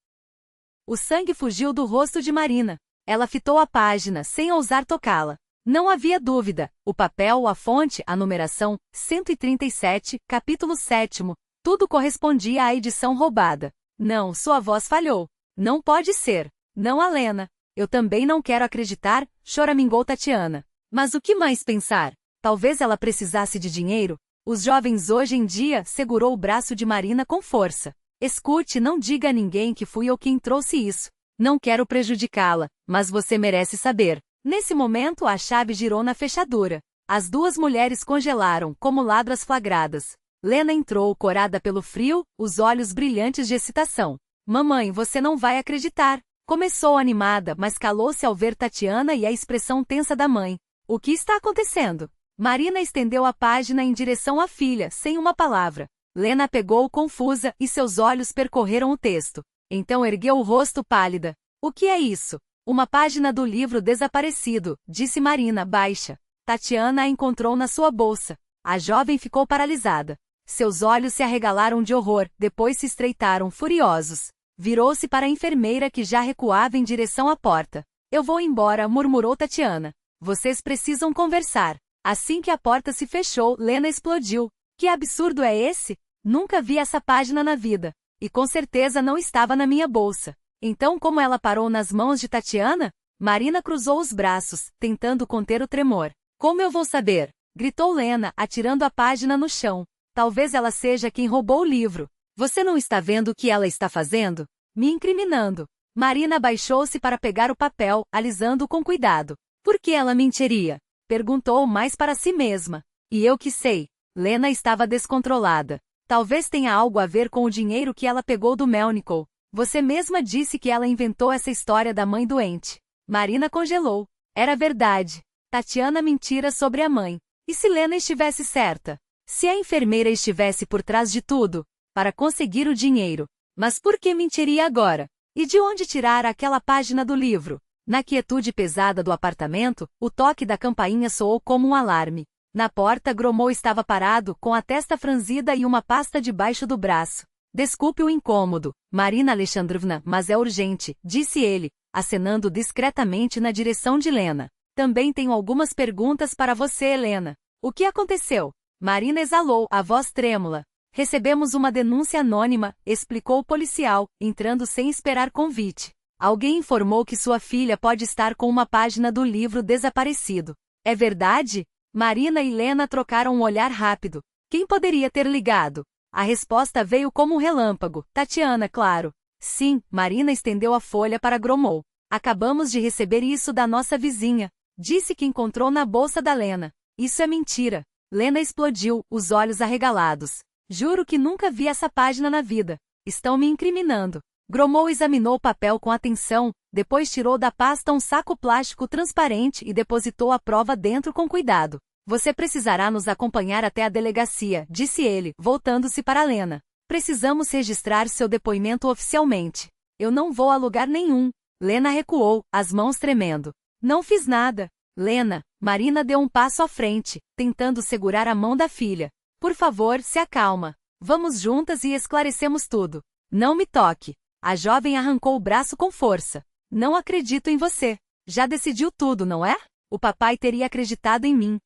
O sangue fugiu do rosto de Marina. Ela fitou a página, sem ousar tocá-la. Não havia dúvida. O papel, a fonte, a numeração, 137, capítulo 7º, tudo correspondia à edição roubada. Não, sua voz falhou. Não pode ser. Não a Lena. Eu também não quero acreditar, choramingou Tatiana. Mas o que mais pensar? Talvez ela precisasse de dinheiro? Os jovens hoje em dia, segurou o braço de Marina com força. Escute, não diga a ninguém que fui eu quem trouxe isso. Não quero prejudicá-la, mas você merece saber. Nesse momento a chave girou na fechadura. As duas mulheres congelaram, como ladras flagradas. Lena entrou, corada pelo frio, os olhos brilhantes de excitação. Mamãe, você não vai acreditar. Começou animada, mas calou-se ao ver Tatiana e a expressão tensa da mãe. O que está acontecendo? Marina estendeu a página em direção à filha, sem uma palavra. Lena pegou confusa e seus olhos percorreram o texto. Então ergueu o rosto pálida. O que é isso? Uma página do livro desaparecido, disse Marina, baixa. Tatiana a encontrou na sua bolsa. A jovem ficou paralisada. Seus olhos se arregalaram de horror, depois se estreitaram, furiosos. Virou-se para a enfermeira que já recuava em direção à porta. Eu vou embora, murmurou Tatiana. Vocês precisam conversar. Assim que a porta se fechou, Lena explodiu. Que absurdo é esse? Nunca vi essa página na vida. E com certeza não estava na minha bolsa. Então como ela parou nas mãos de Tatiana? Marina cruzou os braços, tentando conter o tremor. Como eu vou saber? Gritou Lena, atirando a página no chão. Talvez ela seja quem roubou o livro. Você não está vendo o que ela está fazendo? Me incriminando. Marina abaixou-se para pegar o papel, alisando-o com cuidado. Por que ela mentiria? Perguntou mais para si mesma. E eu que sei. Lena estava descontrolada. Talvez tenha algo a ver com o dinheiro que ela pegou do Melnikov. Você mesma disse que ela inventou essa história da mãe doente. Marina congelou. Era verdade. Tatiana mentira sobre a mãe. E se Lena estivesse certa? Se a enfermeira estivesse por trás de tudo? Para conseguir o dinheiro. Mas por que mentiria agora? E de onde tirar aquela página do livro? Na quietude pesada do apartamento, o toque da campainha soou como um alarme. Na porta, Gromov estava parado, com a testa franzida e uma pasta debaixo do braço. Desculpe o incômodo, Marina Alexandrovna, mas é urgente, disse ele, acenando discretamente na direção de Lena. Também tenho algumas perguntas para você, Helena. O que aconteceu? Marina exalou, a voz trêmula. Recebemos uma denúncia anônima, explicou o policial, entrando sem esperar convite. Alguém informou que sua filha pode estar com uma página do livro desaparecido. É verdade? Marina e Lena trocaram um olhar rápido. Quem poderia ter ligado? A resposta veio como um relâmpago. Tatiana, claro. Sim, Marina estendeu a folha para Gromov. Acabamos de receber isso da nossa vizinha. Disse que encontrou na bolsa da Lena. Isso é mentira. Lena explodiu, os olhos arregalados. Juro que nunca vi essa página na vida. Estão me incriminando. Gromov examinou o papel com atenção, depois tirou da pasta um saco plástico transparente e depositou a prova dentro com cuidado. Você precisará nos acompanhar até a delegacia, disse ele, voltando-se para Lena. Precisamos registrar seu depoimento oficialmente. Eu não vou a lugar nenhum. Lena recuou, as mãos tremendo. Não fiz nada. Lena, Marina deu um passo à frente, tentando segurar a mão da filha. Por favor, se acalma. Vamos juntas e esclarecemos tudo. Não me toque. A jovem arrancou o braço com força. Não acredito em você. Já decidiu tudo, não é? O papai teria acreditado em mim.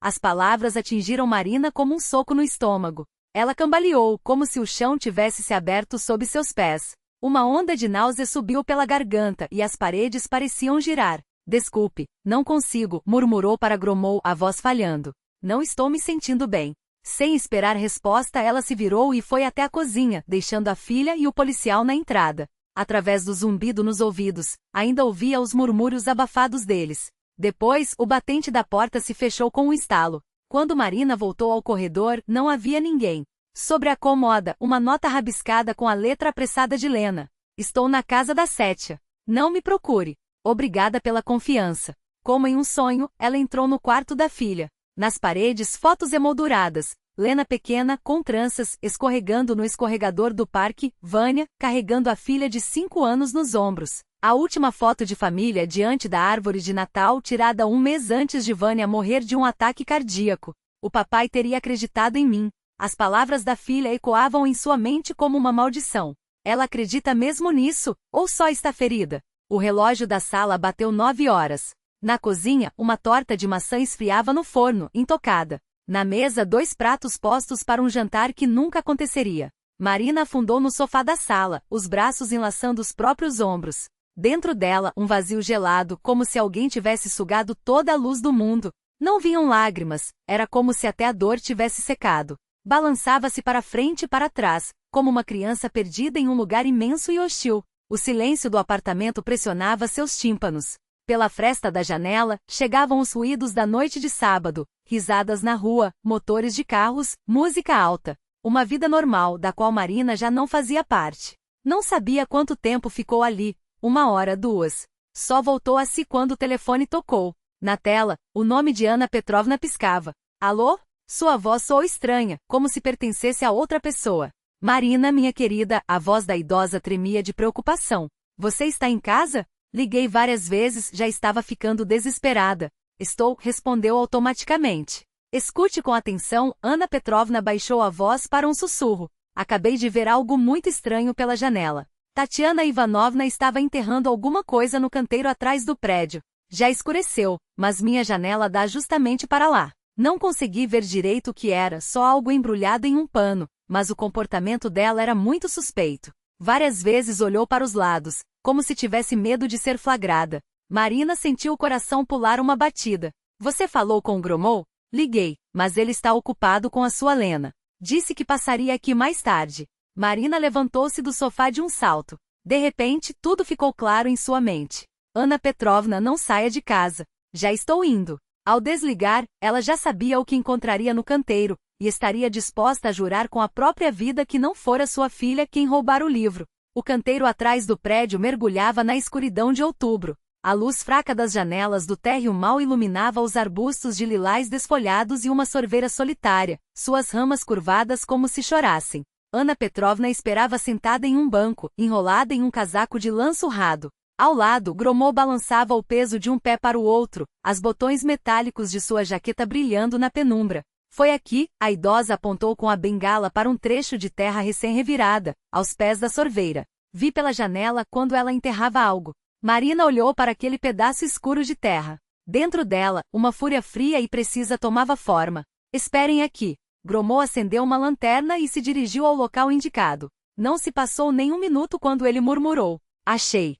As palavras atingiram Marina como um soco no estômago. Ela cambaleou, como se o chão tivesse se aberto sob seus pés. Uma onda de náusea subiu pela garganta e as paredes pareciam girar. Desculpe, não consigo, murmurou para Gromov, a voz falhando. Não estou me sentindo bem. Sem esperar resposta, ela se virou e foi até a cozinha, deixando a filha e o policial na entrada. Através do zumbido nos ouvidos, ainda ouvia os murmúrios abafados deles. Depois, o batente da porta se fechou com um estalo. Quando Marina voltou ao corredor, não havia ninguém. Sobre a cômoda, uma nota rabiscada com a letra apressada de Lena. Estou na casa da Sétia. Não me procure. Obrigada pela confiança. Como em um sonho, ela entrou no quarto da filha. Nas paredes, fotos emolduradas. Lena pequena, com tranças, escorregando no escorregador do parque, Vânia, carregando a filha de 5 anos nos ombros. A última foto de família diante da árvore de Natal tirada um mês antes de Vânia morrer de um ataque cardíaco. O papai teria acreditado em mim. As palavras da filha ecoavam em sua mente como uma maldição. Ela acredita mesmo nisso, ou só está ferida? O relógio da sala bateu 9 horas. Na cozinha, uma torta de maçã esfriava no forno, intocada. Na mesa, 2 pratos postos para um jantar que nunca aconteceria. Marina afundou no sofá da sala, os braços enlaçando os próprios ombros. Dentro dela, um vazio gelado, como se alguém tivesse sugado toda a luz do mundo. Não vinham lágrimas, era como se até a dor tivesse secado. Balançava-se para frente e para trás, como uma criança perdida em um lugar imenso e hostil. O silêncio do apartamento pressionava seus tímpanos. Pela fresta da janela, chegavam os ruídos da noite de sábado, risadas na rua, motores de carros, música alta. Uma vida normal, da qual Marina já não fazia parte. Não sabia quanto tempo ficou ali, 1 hora, 2. Só voltou a si quando o telefone tocou. Na tela, o nome de Ana Petrovna piscava. Alô? Sua voz soou estranha, como se pertencesse a outra pessoa. Marina, minha querida, a voz da idosa tremia de preocupação. Você está em casa? Liguei várias vezes, já estava ficando desesperada. Estou, respondeu automaticamente. Escute com atenção, Ana Petrovna baixou a voz para um sussurro. Acabei de ver algo muito estranho pela janela. Tatiana Ivanovna estava enterrando alguma coisa no canteiro atrás do prédio. Já escureceu, mas minha janela dá justamente para lá. Não consegui ver direito o que era, só algo embrulhado em um pano, mas o comportamento dela era muito suspeito. Várias vezes olhou para os lados, como se tivesse medo de ser flagrada. Marina sentiu o coração pular uma batida. Você falou com o Gromov? Liguei, mas ele está ocupado com a sua Lena. Disse que passaria aqui mais tarde. Marina levantou-se do sofá de um salto. De repente, tudo ficou claro em sua mente. Ana Petrovna, não saia de casa. Já estou indo. Ao desligar, ela já sabia o que encontraria no canteiro, e estaria disposta a jurar com a própria vida que não fora sua filha quem roubara o livro. O canteiro atrás do prédio mergulhava na escuridão de outubro. A luz fraca das janelas do térreo mal iluminava os arbustos de lilás desfolhados e uma sorveira solitária, suas ramas curvadas como se chorassem. Ana Petrovna esperava sentada em um banco, enrolada em um casaco de lã surrado. Ao lado, Gromov balançava o peso de um pé para o outro, as botões metálicos de sua jaqueta brilhando na penumbra. Foi aqui, a idosa apontou com a bengala para um trecho de terra recém-revirada, aos pés da sorveira. Vi pela janela quando ela enterrava algo. Marina olhou para aquele pedaço escuro de terra. Dentro dela, uma fúria fria e precisa tomava forma. Esperem aqui. Gromov acendeu uma lanterna e se dirigiu ao local indicado. Não se passou nem um minuto quando ele murmurou. Achei.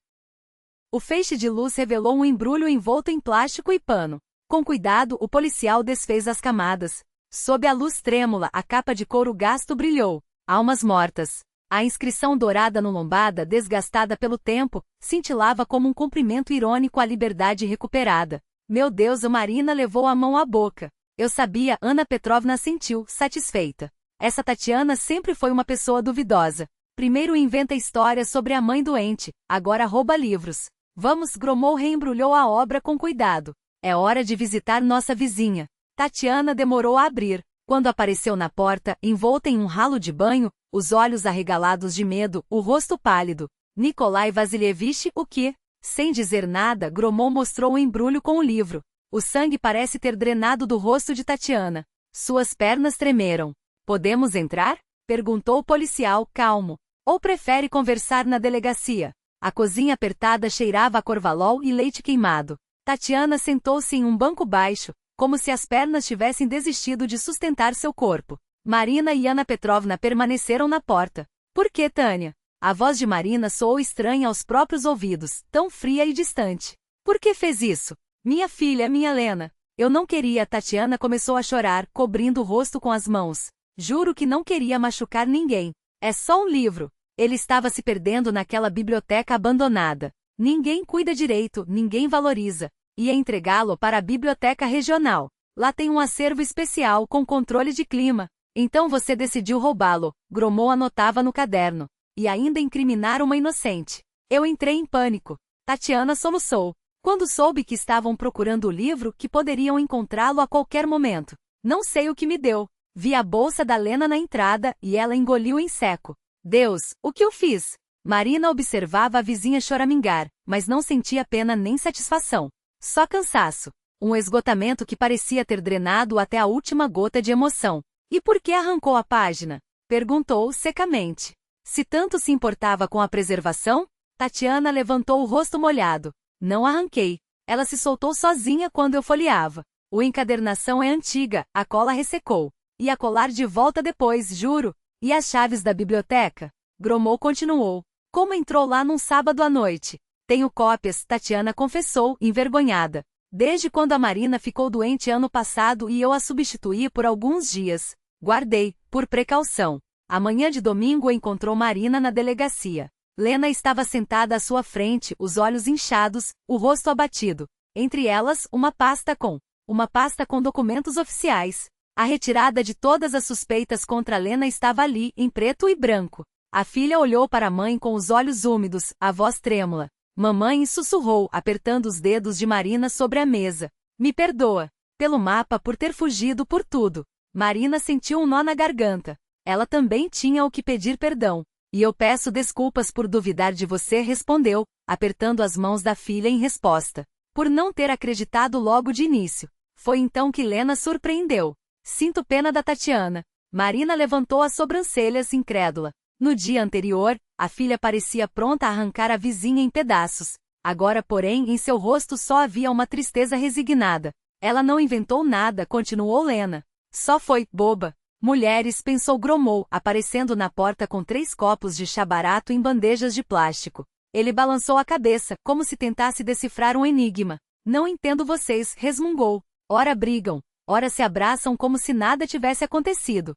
O feixe de luz revelou um embrulho envolto em plástico e pano. Com cuidado, o policial desfez as camadas. Sob a luz trêmula, a capa de couro gasto brilhou. Almas mortas. A inscrição dourada no lombada, desgastada pelo tempo, cintilava como um cumprimento irônico à liberdade recuperada. Meu Deus, a Marina levou a mão à boca. Eu sabia, Ana Petrovna sentiu, satisfeita. Essa Tatiana sempre foi uma pessoa duvidosa. Primeiro inventa histórias sobre a mãe doente, agora rouba livros. Vamos, Gromov reembrulhou a obra com cuidado. É hora de visitar nossa vizinha. Tatiana demorou a abrir. Quando apareceu na porta, envolta em um ralo de banho, os olhos arregalados de medo, o rosto pálido. Nikolai Vasilievich, o quê? Sem dizer nada, Gromov mostrou o embrulho com o livro. O sangue parece ter drenado do rosto de Tatiana. Suas pernas tremeram. Podemos entrar? Perguntou o policial, calmo. Ou prefere conversar na delegacia? A cozinha apertada cheirava a corvalol e leite queimado. Tatiana sentou-se em um banco baixo, como se as pernas tivessem desistido de sustentar seu corpo. Marina e Ana Petrovna permaneceram na porta. Por que, Tânia? A voz de Marina soou estranha aos próprios ouvidos, tão fria e distante. Por que fez isso? Minha filha, minha Lena. Eu não queria. Tatiana começou a chorar, cobrindo o rosto com as mãos. Juro que não queria machucar ninguém. É só um livro. Ele estava se perdendo naquela biblioteca abandonada. Ninguém cuida direito, ninguém valoriza. Ia entregá-lo para a biblioteca regional. Lá tem um acervo especial com controle de clima. Então você decidiu roubá-lo, Gromov anotava no caderno. E ainda incriminar uma inocente. Eu entrei em pânico. Tatiana soluçou. Quando soube que estavam procurando o livro, que poderiam encontrá-lo a qualquer momento. Não sei o que me deu. Vi a bolsa da Lena na entrada e ela engoliu em seco. Deus, o que eu fiz? Marina observava a vizinha choramingar, mas não sentia pena nem satisfação. Só cansaço. Um esgotamento que parecia ter drenado até a última gota de emoção. E por que arrancou a página? Perguntou secamente. Se tanto se importava com a preservação, Tatiana levantou o rosto molhado. Não arranquei. Ela se soltou sozinha quando eu folheava. O encadernação é antiga, a cola ressecou. Ia colar de volta depois, juro. E as chaves da biblioteca? Gromov continuou. Como entrou lá num sábado à noite? Tenho cópias, Tatiana confessou, envergonhada. Desde quando a Marina ficou doente ano passado e eu a substituí por alguns dias. Guardei. Por precaução. A manhã de domingo encontrou Marina na delegacia. Lena estava sentada à sua frente, os olhos inchados, o rosto abatido. Entre elas, uma pasta com documentos oficiais. A retirada de todas as suspeitas contra Lena estava ali, em preto e branco. A filha olhou para a mãe com os olhos úmidos, a voz trêmula. Mamãe sussurrou, apertando os dedos de Marina sobre a mesa. Me perdoa. Pelo mapa, por ter fugido, por tudo. Marina sentiu um nó na garganta. Ela também tinha o que pedir perdão. E eu peço desculpas por duvidar de você, respondeu, apertando as mãos da filha em resposta. Por não ter acreditado logo de início. Foi então que Lena surpreendeu. Sinto pena da Tatiana. Marina levantou as sobrancelhas, incrédula. No dia anterior, a filha parecia pronta a arrancar a vizinha em pedaços. Agora, porém, em seu rosto só havia uma tristeza resignada. Ela não inventou nada, continuou Lena. Só foi boba. Mulheres, pensou Gromou, aparecendo na porta com 3 copos de chá barato em bandejas de plástico. Ele balançou a cabeça, como se tentasse decifrar um enigma. Não entendo vocês, resmungou. Ora brigam, ora se abraçam como se nada tivesse acontecido.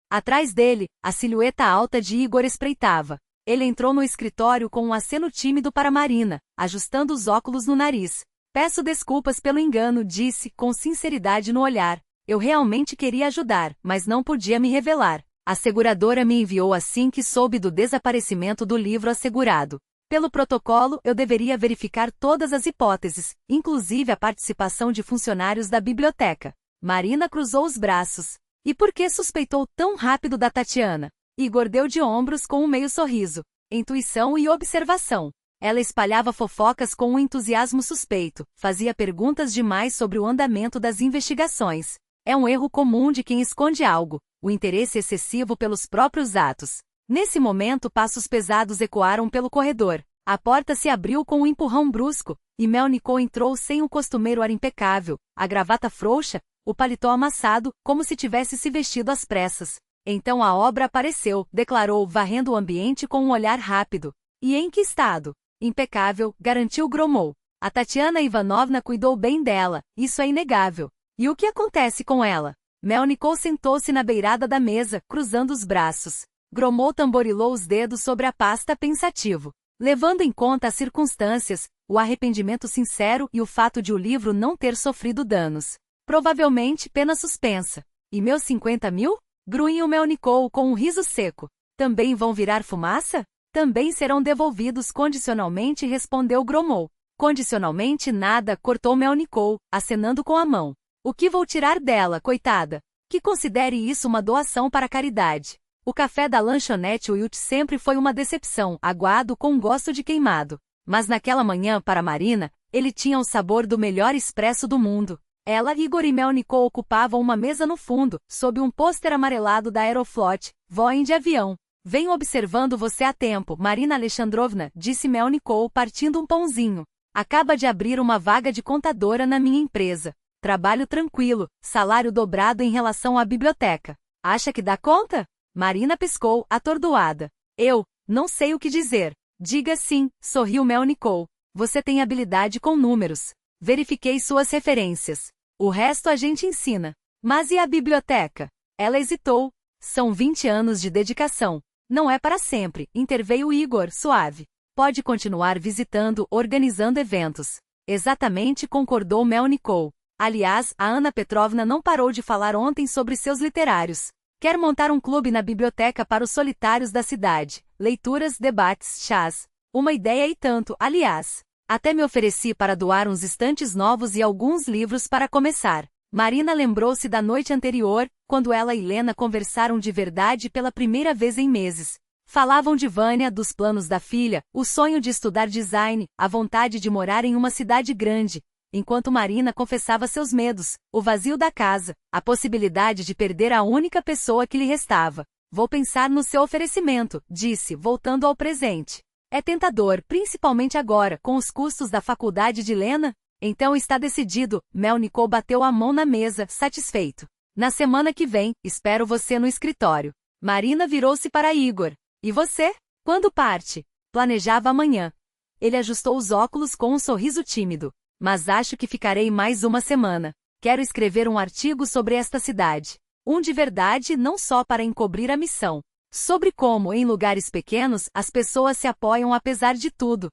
Atrás dele, a silhueta alta de Igor espreitava. Ele entrou no escritório com um aceno tímido para Marina, ajustando os óculos no nariz. Peço desculpas pelo engano, disse, com sinceridade no olhar. Eu realmente queria ajudar, mas não podia me revelar. A seguradora me enviou assim que soube do desaparecimento do livro assegurado. Pelo protocolo, eu deveria verificar todas as hipóteses, inclusive a participação de funcionários da biblioteca. Marina cruzou os braços. E por que suspeitou tão rápido da Tatiana? Igor deu de ombros com um meio sorriso. Intuição e observação. Ela espalhava fofocas com um entusiasmo suspeito, fazia perguntas demais sobre o andamento das investigações. É um erro comum de quem esconde algo, o interesse excessivo pelos próprios atos. Nesse momento, passos pesados ecoaram pelo corredor. A porta se abriu com um empurrão brusco, e Melnikov entrou sem o costumeiro ar impecável, a gravata frouxa, o paletó amassado, como se tivesse se vestido às pressas. Então a obra apareceu, declarou, varrendo o ambiente com um olhar rápido. E em que estado? Impecável, garantiu Gromou. A Tatiana Ivanovna cuidou bem dela, isso é inegável. E o que acontece com ela? Melnikov sentou-se na beirada da mesa, cruzando os braços. Gromou tamborilou os dedos sobre a pasta pensativo. Levando em conta as circunstâncias, o arrependimento sincero e o fato de o livro não ter sofrido danos. Provavelmente pena suspensa. E meus 50 mil? Grunhiu Melnikov com um riso seco. Também vão virar fumaça? Também serão devolvidos condicionalmente, respondeu Gromou. Condicionalmente nada, cortou Melnikov, acenando com a mão. O que vou tirar dela, coitada? Que considere isso uma doação para a caridade. O café da lanchonete Wilt sempre foi uma decepção, aguado com gosto de queimado. Mas naquela manhã, para Marina, ele tinha o sabor do melhor expresso do mundo. Ela, Igor e Melnikov ocupavam uma mesa no fundo, sob um pôster amarelado da Aeroflot. Voem de avião. Venho observando você há tempo, Marina Alexandrovna, disse Melnikov partindo um pãozinho. Acaba de abrir uma vaga de contadora na minha empresa. Trabalho tranquilo, salário dobrado em relação à biblioteca. Acha que dá conta? Marina piscou, atordoada. Eu não sei o que dizer. Diga sim, sorriu Melnikov. Você tem habilidade com números. Verifiquei suas referências. O resto a gente ensina. Mas e a biblioteca? Ela hesitou. São 20 anos de dedicação. Não é para sempre, interveio Igor, suave. Pode continuar visitando, organizando eventos. Exatamente, concordou Melnikov. Aliás, a Ana Petrovna não parou de falar ontem sobre seus literários. Quer montar um clube na biblioteca para os solitários da cidade. Leituras, debates, chás. Uma ideia e tanto, aliás. Até me ofereci para doar uns estantes novos e alguns livros para começar. Marina lembrou-se da noite anterior, quando ela e Lena conversaram de verdade pela primeira vez em meses. Falavam de Vânia, dos planos da filha, o sonho de estudar design, a vontade de morar em uma cidade grande. Enquanto Marina confessava seus medos, o vazio da casa, a possibilidade de perder a única pessoa que lhe restava. Vou pensar no seu oferecimento, disse, voltando ao presente. É tentador, principalmente agora, com os custos da faculdade de Lena? Então está decidido, Melnikov bateu a mão na mesa, satisfeito. Na semana que vem, espero você no escritório. Marina virou-se para Igor. E você? Quando parte? Planejava amanhã. Ele ajustou os óculos com um sorriso tímido. Mas acho que ficarei mais uma semana. Quero escrever um artigo sobre esta cidade. Um de verdade não só para encobrir a missão. Sobre como, em lugares pequenos, as pessoas se apoiam apesar de tudo.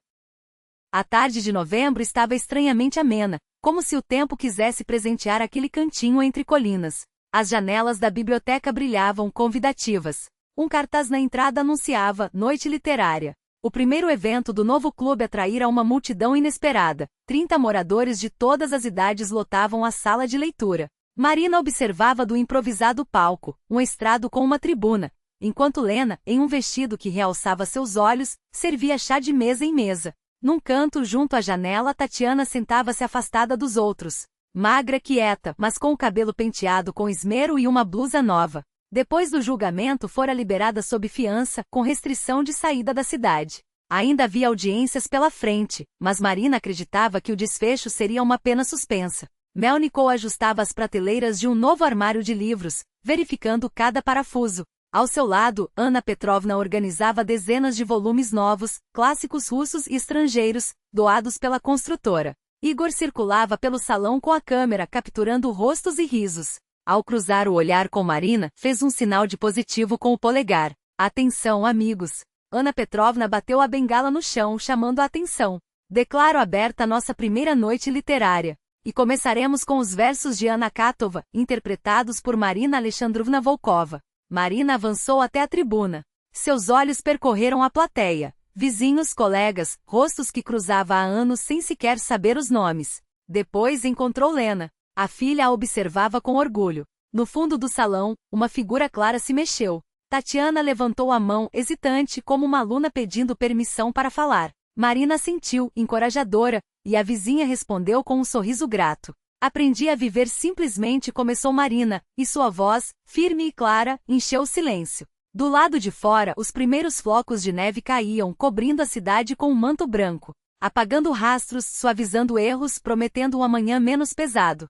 A tarde de novembro estava estranhamente amena, como se o tempo quisesse presentear aquele cantinho entre colinas. As janelas da biblioteca brilhavam convidativas. Um cartaz na entrada anunciava Noite Literária. O primeiro evento do novo clube atraíra uma multidão inesperada. 30 moradores de todas as idades lotavam a sala de leitura. Marina observava do improvisado palco, um estrado com uma tribuna, enquanto Lena, em um vestido que realçava seus olhos, servia chá de mesa em mesa. Num canto junto à janela, Tatiana sentava-se afastada dos outros. Magra, quieta, mas com o cabelo penteado com esmero e uma blusa nova. Depois do julgamento fora liberada sob fiança, com restrição de saída da cidade. Ainda havia audiências pela frente, mas Marina acreditava que o desfecho seria uma pena suspensa. Melnikov ajustava as prateleiras de um novo armário de livros, verificando cada parafuso. Ao seu lado, Ana Petrovna organizava dezenas de volumes novos, clássicos russos e estrangeiros, doados pela construtora. Igor circulava pelo salão com a câmera capturando rostos e risos. Ao cruzar o olhar com Marina, fez um sinal de positivo com o polegar. Atenção, amigos! Ana Petrovna bateu a bengala no chão, chamando a atenção. Declaro aberta nossa primeira noite literária. E começaremos com os versos de Anna Khatova, interpretados por Marina Alexandrovna Volkova. Marina avançou até a tribuna. Seus olhos percorreram a plateia. Vizinhos, colegas, rostos que cruzava há anos sem sequer saber os nomes. Depois encontrou Lena. A filha a observava com orgulho. No fundo do salão, uma figura clara se mexeu. Tatiana levantou a mão, hesitante, como uma aluna pedindo permissão para falar. Marina sentiu, encorajadora, e a vizinha respondeu com um sorriso grato. Aprendi a viver simplesmente, começou Marina, e sua voz, firme e clara, encheu o silêncio. Do lado de fora, os primeiros flocos de neve caíam, cobrindo a cidade com um manto branco, apagando rastros, suavizando erros, prometendo um amanhã menos pesado.